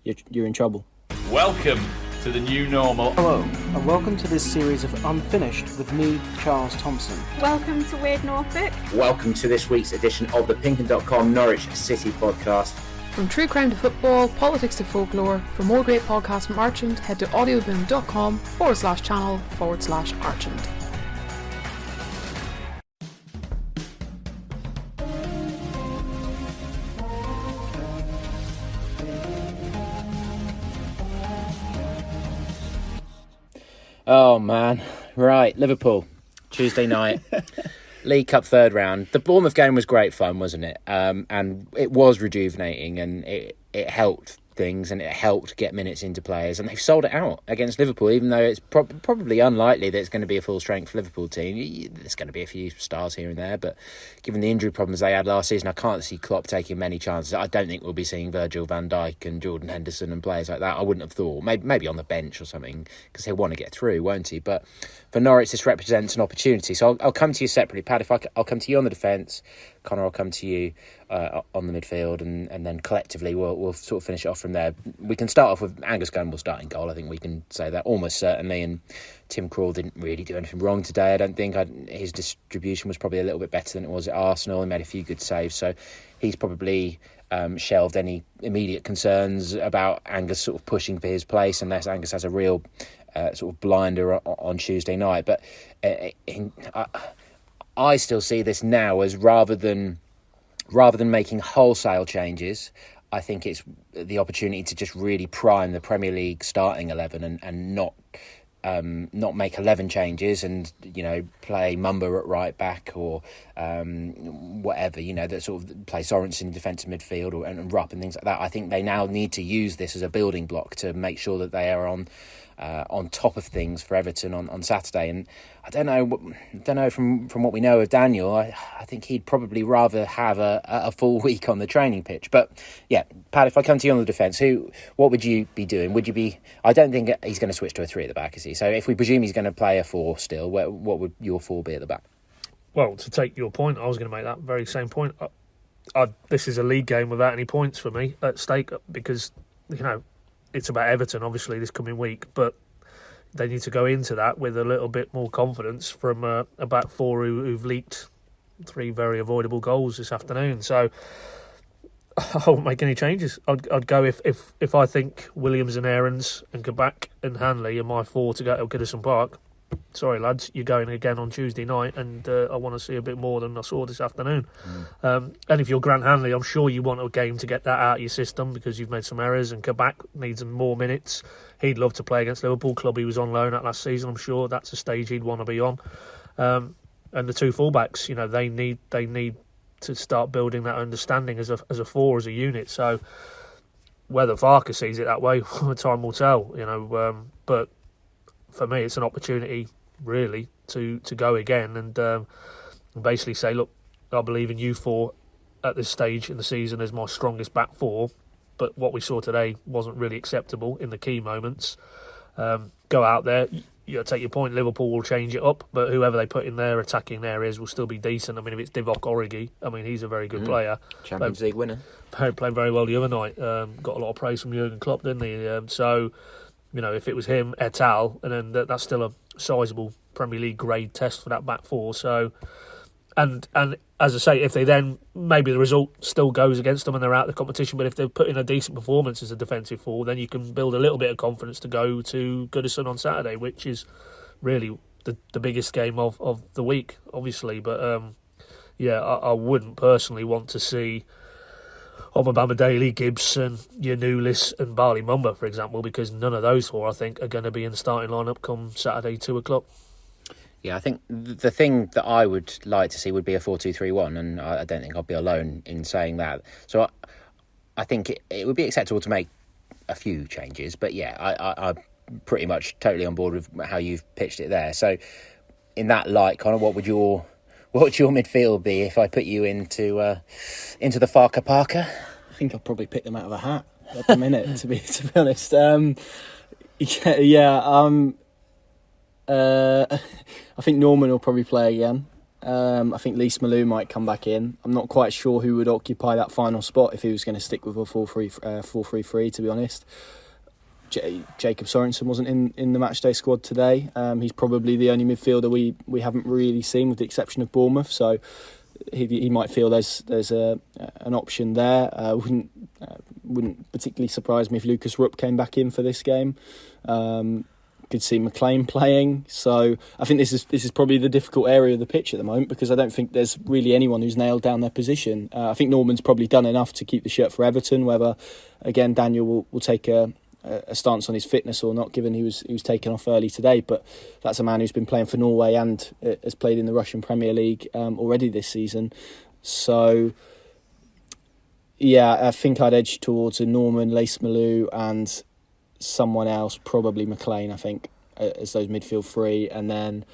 [SPEAKER 3] You're in trouble.
[SPEAKER 4] Welcome to the new normal.
[SPEAKER 5] Hello, and welcome to this series of Unfinished with me, Charles Thompson.
[SPEAKER 6] Welcome to Weird Norfolk.
[SPEAKER 1] Welcome to this week's edition of the PinkUn Norwich City Podcast.
[SPEAKER 7] From true crime to football, politics to folklore, for more great podcasts from Archant, head to audioboom.com/channel/Archant.
[SPEAKER 1] Oh man, right, Liverpool, Tuesday night, League Cup 3rd round. The Bournemouth game was great fun, wasn't it? And it was rejuvenating, and it helped things, and it helped get minutes into players, and they've sold it out against Liverpool, even though it's probably unlikely that it's going to be a full strength Liverpool team. There's going to be a few stars here and there, but given the injury problems they had last season, I can't see Klopp taking many chances. I don't think we'll be seeing Virgil van Dijk and Jordan Henderson and players like that. I wouldn't have thought. Maybe on the bench or something, because he'll want to get through, won't he? But for Norwich, this represents an opportunity. So I'll come to you separately, Paddy. I'll come to you on the defence. Connor, I'll come to you on the midfield, and then collectively we'll sort of finish it off from there. We can start off with Angus Gunn starting goal. I think we can say that almost certainly. And Tim Krul didn't really do anything wrong today. I don't think his distribution was probably a little bit better than it was at Arsenal. He made a few good saves, so he's probably shelved any immediate concerns about Angus sort of pushing for his place, unless Angus has a real sort of blinder on Tuesday night. But I still see this now as rather than making wholesale changes, I think it's the opportunity to just really prime the Premier League starting 11 and not make 11 changes and play Mumba at right back or whatever, that sort of play Sorensen in defensive midfield and Rupp and things like that. I think they now need to use this as a building block to make sure that they are on top of things for Everton on Saturday. And I don't know from what we know of Daniel, I think he'd probably rather have a full week on the training pitch. But yeah, Pat, if I come to you on the defence, what would you be doing? Would you be? I don't think he's going to switch to a 3 at the back, is he? So if we presume he's going to play a 4 still, what would your 4 be at the back?
[SPEAKER 2] Well, to take your point, I was going to make that very same point. This is a league game without any points for me at stake, because it's about Everton obviously this coming week, but they need to go into that with a little bit more confidence from a back 4 who've leaked 3 very avoidable goals this afternoon. So I won't make any changes. I'd go if I think Williams and Aarons and Kabak and Hanley are my 4 to go to Goodison Park. Sorry, lads, you're going again on Tuesday night, and I want to see a bit more than I saw this afternoon. And if you're Grant Hanley, I'm sure you want a game to get that out of your system because you've made some errors, and Kabak needs more minutes. He'd love to play against Liverpool, club he was on loan at last season. I'm sure that's a stage he'd want to be on. And the 2 fullbacks, they need to start building that understanding as a 4, as a unit. So whether Farke sees it that way, time will tell. But for me, it's an opportunity really to go again and basically say, look, I believe in you 4 at this stage in the season as my strongest back 4. But what we saw today wasn't really acceptable in the key moments. Go out there. Take your point, Liverpool will change it up, but whoever they put in there attacking areas will still be decent. I mean, if it's Divock Origi, he's a very good player.
[SPEAKER 1] Champions League winner.
[SPEAKER 2] Played very well the other night. Got a lot of praise from Jurgen Klopp, didn't he? So, if it was him, et al., and then that's still a sizable Premier League grade test for that back 4. So, and as I say, if they then, maybe the result still goes against them and they're out of the competition, but if they've put in a decent performance as a defensive 4, then you can build a little bit of confidence to go to Goodison on Saturday, which is really the biggest game of the week, obviously. But I wouldn't personally want to see Omobama Daly, Gibson, Yanulis and Barley Mumba, for example, because none of those 4, I think, are going to be in the starting lineup come Saturday 2:00.
[SPEAKER 1] Yeah, I think the thing that I would like to see would be a 4-2-3-1, and I don't think I'll be alone in saying that. So I think it would be acceptable to make a few changes, but yeah, I'm pretty much totally on board with how you've pitched it there. So in that light, Connor, what would your midfield be if I put you into the Farke Parker?
[SPEAKER 3] I think I'll probably pick them out of a hat at the minute, to be honest. I think Norman will probably play again. I think Lee Malou might come back in. I'm not quite sure who would occupy that final spot if he was going to stick with a 4-3-3, to be honest. Jacob Sorensen wasn't in the matchday squad today. He's probably the only midfielder we haven't really seen, with the exception of Bournemouth. So he might feel there's an option there. Wouldn't particularly surprise me if Lucas Rupp came back in for this game. Could see McLean playing. So I think this is probably the difficult area of the pitch at the moment, because I don't think there's really anyone who's nailed down their position. I think Norman's probably done enough to keep the shirt for Everton. Whether again Daniel will take a stance on his fitness or not, given he was taken off early today, but that's a man who's been playing for Norway and has played in the Russian Premier League already this season. So yeah, I think I'd edge towards a Norman, Lace Malou and someone else, probably McLean, I think, as those midfield 3. And then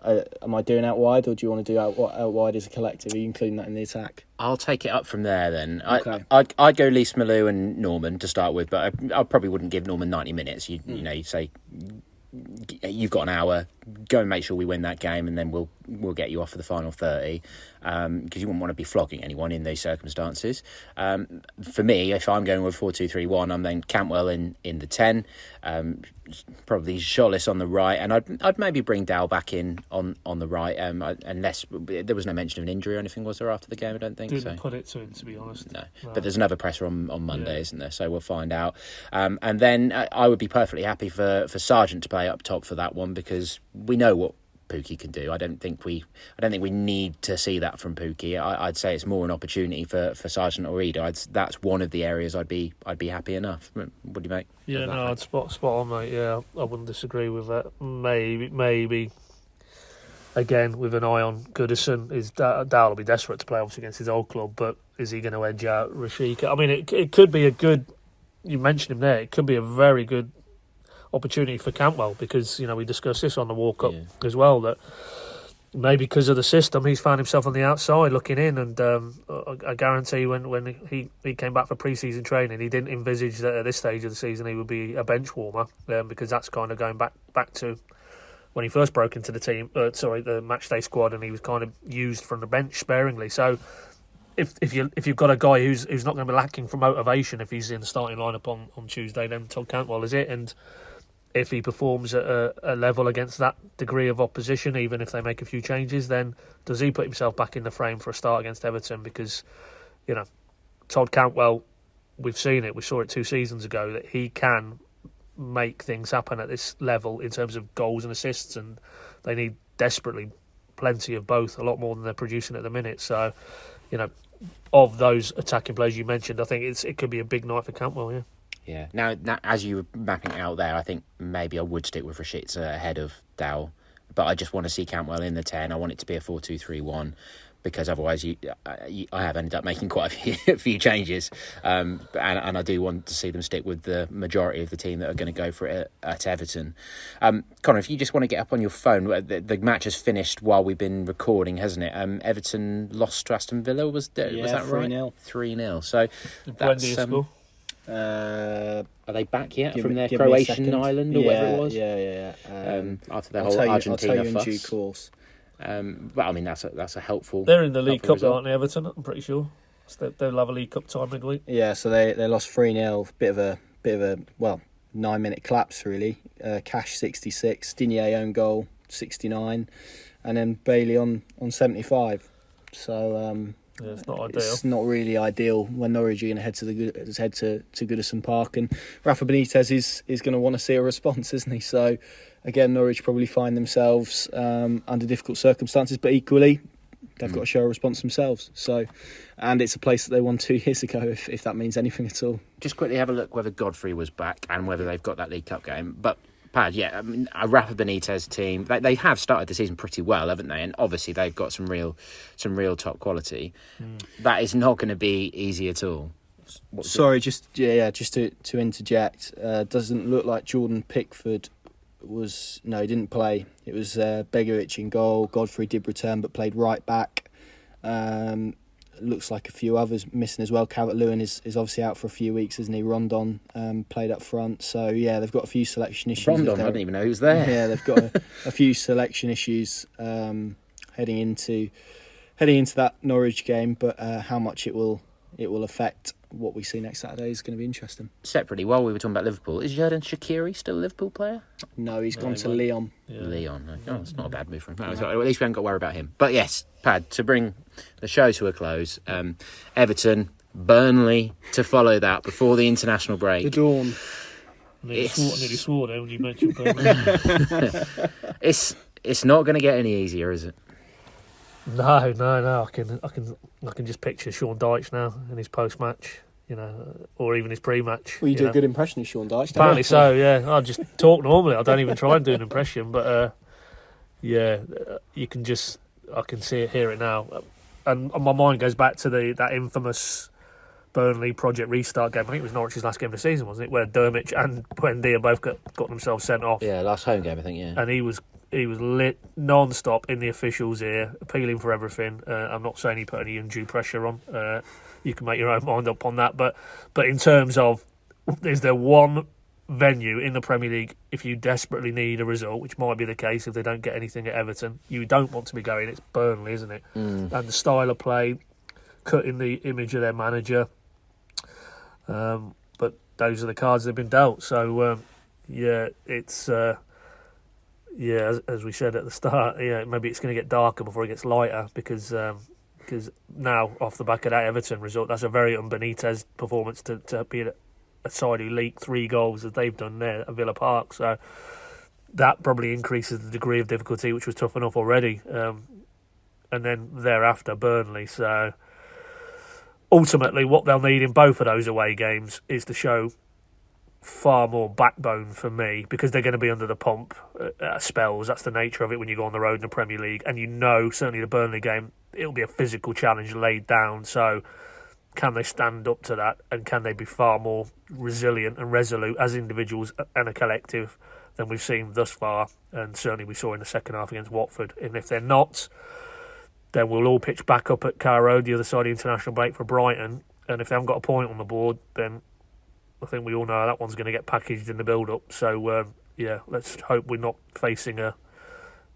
[SPEAKER 3] am I doing out wide, or do you want to do out wide as a collective? Are you including that in the attack?
[SPEAKER 1] I'll take it up from there then.
[SPEAKER 3] Okay.
[SPEAKER 1] I'd go Lee Malou and Norman to start with, but I probably wouldn't give Norman 90 minutes. You'd say you've got an hour, go and make sure we win that game, and then we'll get you off for the final 30, because you wouldn't want to be flogging anyone in these circumstances. For me, if I'm going with 4-2-3-1, I'm then Cantwell in the 10, probably Scholes on the right, and I'd maybe bring Dow back in on the right, unless there was no mention of an injury or anything, was there, after the game? I don't think
[SPEAKER 2] Didn't put it to him, to be honest.
[SPEAKER 1] No. But there's another presser on Monday, isn't there? So we'll find out. And then I would be perfectly happy for Sargent to play up top for that one, because we know what Pukki can do. I don't think we need to see that from Pukki. I'd say it's more an opportunity for Sargent or Ida. That's one of the areas I'd be happy enough. What do you make?
[SPEAKER 2] Yeah, no, I'd spot on, mate. Yeah, I wouldn't disagree with that. Maybe again with an eye on Goodison. Dow will be desperate to play obviously against his old club, but is he going to edge out Rashika? I mean, it could be a good. You mentioned him there. It could be a very good opportunity for Cantwell, because we discussed this on the walk-up as well, that maybe because of the system he's found himself on the outside looking in, and I guarantee when he came back for pre-season training, he didn't envisage that at this stage of the season he would be a bench warmer, because that's kind of going back to when he first broke into the team, the matchday squad, and he was kind of used from the bench sparingly. So if you've got a guy who's not going to be lacking for motivation if he's in the starting lineup on Tuesday, then Todd Cantwell is it. And if he performs at a level against that degree of opposition, even if they make a few changes, then does he put himself back in the frame for a start against Everton? Because, Todd Cantwell, we've seen it. We saw it 2 seasons ago that he can make things happen at this level in terms of goals and assists, and they need desperately plenty of both, a lot more than they're producing at the minute. So, of those attacking players you mentioned, I think it could be a big night for Cantwell, yeah.
[SPEAKER 1] Yeah. Now, as you were mapping it out there, I think maybe I would stick with Rashica ahead of Dow, but I just want to see Cantwell in the 10. I want it to be a 4-2-3-1. Because otherwise, I have ended up making quite a few changes, and I do want to see them stick with the majority of the team that are going to go for it at Everton. Connor, if you just want to get up on your phone, the match has finished while we've been recording, hasn't it? Everton lost to Aston Villa, was that right?
[SPEAKER 3] 3-0.
[SPEAKER 1] 3-00. So that's are they back yet from their Croatian island or whatever it was?
[SPEAKER 3] Yeah.
[SPEAKER 1] After their whole Argentina
[SPEAKER 3] I'll tell you
[SPEAKER 1] fuss.
[SPEAKER 3] in due course.
[SPEAKER 1] But I mean that's a helpful.
[SPEAKER 2] They're in the League Cup,
[SPEAKER 1] result.
[SPEAKER 2] aren't they, Everton? I'm pretty sure. So they'll have a League Cup time midweek.
[SPEAKER 3] Yeah, so they lost 3-0. Bit of a 9-minute collapse really. Cash 66, Digne own goal 69, and then Bailey on 75. So
[SPEAKER 2] it's not ideal.
[SPEAKER 3] It's not really ideal when Norwich are going to head to Goodison Park, and Rafa Benitez is going to want to see a response, isn't he? So again, Norwich probably find themselves under difficult circumstances, but equally they've got to show a response themselves. So, and it's a place that they won 2 years ago, if that means anything at all.
[SPEAKER 1] Just quickly have a look whether Godfrey was back and whether they've got that League Cup game. But Pad, yeah, I mean, a Rafa Benitez team, they have started the season pretty well, haven't they? And obviously they've got some real top quality. That is not going to be easy at all.
[SPEAKER 3] Just to interject, doesn't look like Jordan Pickford he didn't play. It was Begovic in goal. Godfrey did return but played right back. Looks like a few others missing as well. Calvert-Lewin is obviously out for a few weeks, isn't he? Rondon played up front. So yeah, they've got a few selection issues.
[SPEAKER 1] Rondon, I didn't even know he was there.
[SPEAKER 3] Yeah, they've got a few selection issues heading into that Norwich game, but how much it will affect what we see next Saturday is going to be interesting.
[SPEAKER 1] Separately, while we were talking about Liverpool, is Xherdan Shaqiri still a Liverpool player?
[SPEAKER 3] No, he's gone to Lyon.
[SPEAKER 1] Yeah. Lyon. Oh, it's not a bad move for him. No, at least we haven't got to worry about him. But yes, Pad, to bring the show to a close, Everton, Burnley to follow that before the international break.
[SPEAKER 3] The dawn.
[SPEAKER 2] I nearly swore there when you mentioned Burnley.
[SPEAKER 1] It's not going to get any easier, is it?
[SPEAKER 2] No. I can just picture Sean Dyche now in his post-match, or even his pre-match.
[SPEAKER 3] Well, you do a good impression of Sean Dyche.
[SPEAKER 2] Apparently so, yeah. I just talk normally. I don't even try and do an impression, but you can just, I can hear it now, and my mind goes back to that infamous Burnley Project Restart game. I think it was Norwich's last game of the season, wasn't it? Where Dermich and Buendia both got themselves sent off.
[SPEAKER 1] Yeah, last home game, I think. Yeah,
[SPEAKER 2] and he was lit non-stop in the officials' ear, appealing for everything. I'm not saying he put any undue pressure on. You can make your own mind up on that. But in terms of, is there one venue in the Premier League, if you desperately need a result, which might be the case if they don't get anything at Everton, you don't want to be going, it's Burnley, isn't it? And the style of play, cutting the image of their manager. But those are the cards they've been dealt. So, it's... as we said at the start, maybe it's going to get darker before it gets lighter because now, off the back of that Everton result, that's a very un-Benitez performance to be a side who leaked 3 goals as they've done there at Villa Park. So that probably increases the degree of difficulty, which was tough enough already. And then thereafter, Burnley. So ultimately, what they'll need in both of those away games is to show far more backbone for me, because they're going to be under the pump at spells. That's the nature of it when you go on the road in the Premier League, and certainly the Burnley game, it'll be a physical challenge laid down. So can they stand up to that, and can they be far more resilient and resolute as individuals and a collective than we've seen thus far, and certainly we saw in the second half against Watford. And if they're not, then we'll all pitch back up at Carrow Road, the other side of the international break, for Brighton, and if they haven't got a point on the board, then I think we all know how that one's going to get packaged in the build-up. So, let's hope we're not facing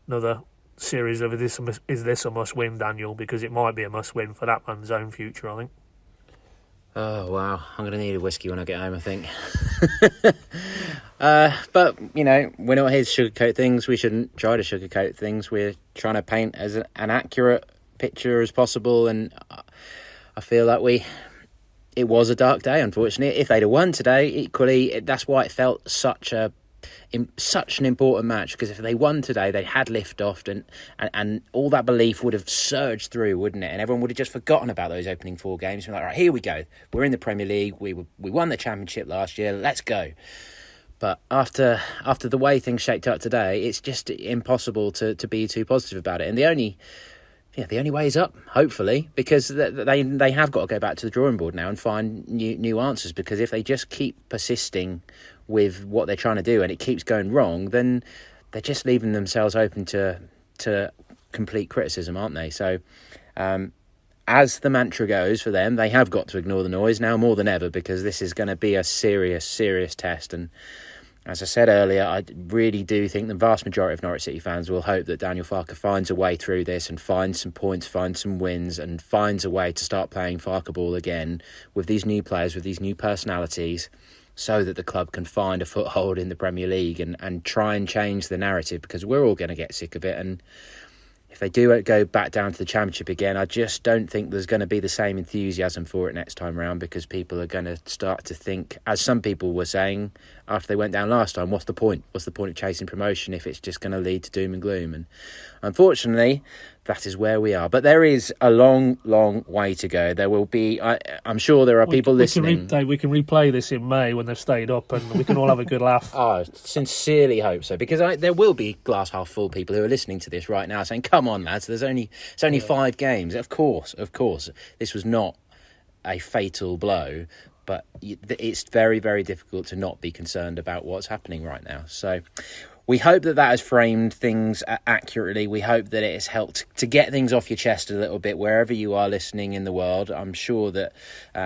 [SPEAKER 2] another series of is this a must-win, Daniel? Because it might be a must-win for that man's own future, I think.
[SPEAKER 1] Oh, wow. I'm going to need a whiskey when I get home, I think. But, we're not here to sugarcoat things. We shouldn't try to sugarcoat things. We're trying to paint as an accurate picture as possible, and I feel like it was a dark day, unfortunately. If they'd have won today, equally, that's why it felt such an important match, because if they won today, they had lift-off and all that belief would have surged through, wouldn't it? And everyone would have just forgotten about those opening 4 games. We're like, right, here we go. We're in the Premier League. We won the Championship last year. Let's go. But after the way things shaped up today, it's just impossible to be too positive about it. And the only way is up, hopefully, because they have got to go back to the drawing board now and find new answers. Because if they just keep persisting with what they're trying to do and it keeps going wrong, then they're just leaving themselves open to complete criticism, aren't they? So, as the mantra goes for them, they have got to ignore the noise now more than ever, because this is going to be a serious test. And as I said earlier, I really do think the vast majority of Norwich City fans will hope that Daniel Farke finds a way through this and finds some points, finds some wins, and finds a way to start playing Farke ball again with these new players, with these new personalities, so that the club can find a foothold in the Premier League and try and change the narrative, because we're all going to get sick of it. And if they do go back down to the Championship again, I just don't think there's going to be the same enthusiasm for it next time round, because people are going to start to think, as some people were saying after they went down last time, what's the point? What's the point of chasing promotion if it's just going to lead to doom and gloom? And unfortunately, that is where we are. But there is a long way to go. There will be, I'm sure there are people listening.
[SPEAKER 2] We can replay this in May when they've stayed up, and we can all have a good laugh.
[SPEAKER 1] I sincerely hope so, because there will be glass half full people who are listening to this right now saying, come on lads, it's only 5 games. Of course, this was not a fatal blow, but it's very, very difficult to not be concerned about what's happening right now. So we hope that has framed things accurately. We hope that it has helped to get things off your chest a little bit wherever you are listening in the world. I'm sure that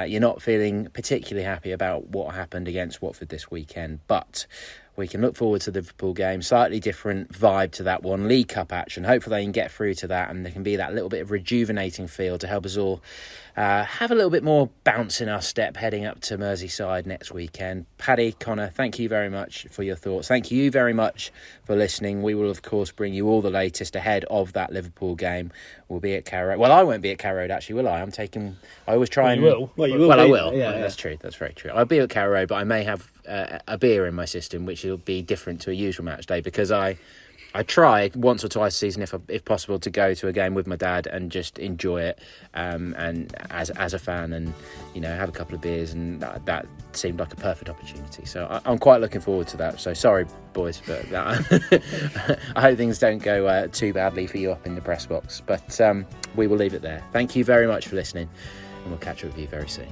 [SPEAKER 1] you're not feeling particularly happy about what happened against Watford this weekend, but we can look forward to the Liverpool game. Slightly different vibe to that one. League Cup action. Hopefully they can get through to that, and there can be that little bit of rejuvenating feel to help us all have a little bit more bounce in our step heading up to Merseyside next weekend. Paddy, Connor, thank you very much for your thoughts. Thank you very much for listening. We will, of course, bring you all the latest ahead of that Liverpool game. We'll be at Carrow Road. Well, I won't be at Carrow Road, actually, will I? I always try and...
[SPEAKER 2] You will.
[SPEAKER 3] Well, you will.
[SPEAKER 1] Well, I will.
[SPEAKER 3] Yeah,
[SPEAKER 1] That's true. That's very true. I'll be at Carrow Road, but I may have a beer in my system, which will be different to a usual match day, because I try once or twice a season, if possible, to go to a game with my dad and just enjoy it, and as a fan, and have a couple of beers, and that seemed like a perfect opportunity. So I'm quite looking forward to that. So sorry, boys, but I hope things don't go too badly for you up in the press box. But we will leave it there. Thank you very much for listening, and we'll catch up with you very soon.